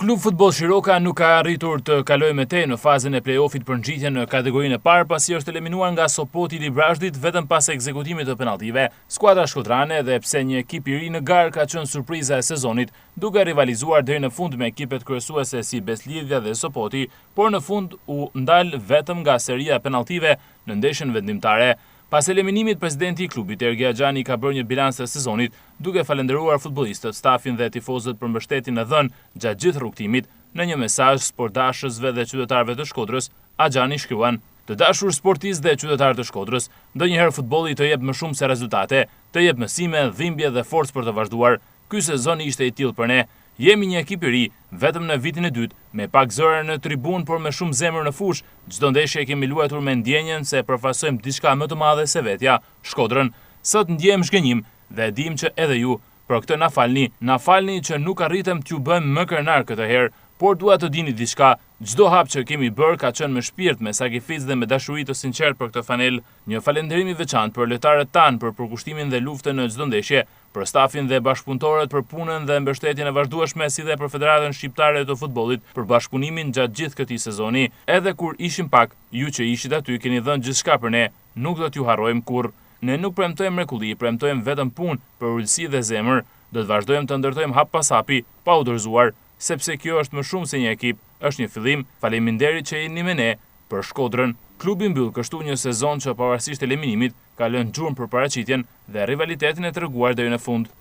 Klub Futboll Shiroka nuk ka arritur të kalojë me te në fazën e play-offit për ngjitjen në kategorinë e parë pasi është eliminuar nga Sopoti i Vrazhdit vetëm pas ekzekutimit të penalltive. Skuadra shkodrane, edhe pse një ekip i ri në garë, ka qenë surpriza e sezonit, duke rivalizuar deri në fund me ekipet kryesuese si Beslidhja dhe Sopoti, por në fund u ndal vetëm nga seria e penalltive në ndeshjen vendimtare. Pas eliminimit, presidenti i klubit Ergi Axhani ka bërë një bilans të sezonit, duke falendëruar futbollistët, stafin dhe tifozët për mbështetjen e dhënë gjatë gjithë rrugtimit. Në një mesazh sportdashësve dhe qytetarëve të Shkodrës, Axhani shkruan: "Të dashur sportistë dhe qytetarë të Shkodrës, ndonjëherë futbolli të jep më shumë se rezultate, të jep mësime, dhimbje dhe forcë për të vazhduar. Ky sezon ishte i tillë për ne. Jemi një ekip i ri, vetëm në vitin e dytë, me pak zëre në tribun, por me shumë zemër në fushë. Çdo ndeshje kemi luajtur me ndjenjen se përfaqësojmë diçka më të madhe se vetja, Shkodrën. Sot ndjem zhgënjim dhe dim që edhe ju. Për këtë na falni që nuk arritëm t'ju bëjmë më krenar këtë herë, por dua të dini diçka. Çdo hap që kemi bërë ka qenë me shpirt, me sakrificë dhe me dashuri të sinqertë për këtë fanel. Një falënderim i veçantë për lojtarët tanë për përkushtimin dhe luftën në çdo ndeshje, për stafin dhe bashkëpunëtorët për punën dhe mbështetjen e vazhdueshme, si dhe për Federatën Shqiptare të Futbollit për bashkëpunimin gjatë gjithë këtij sezoni. Edhe kur ishim pak, ju që ishit aty keni dhënë gjithçka për ne, nuk do t'ju harrojmë kurrë. Ne nuk premtojmë mrekulli, premtojmë vetëm punë për ulësi dhe zemër. Do të vazhdojmë të ndërtojmë hap pas hapi, pa u dorëzuar, sepse kjo është më shumë se një ekip, është një fillim. Faleminderit që jeni me ne për Shkodrën." Klubi mbyll kështu një sezon që pavarësisht eliminimit ka lënë gjurmë për paraqitjen dhe rivalitetin e treguar deri në fund.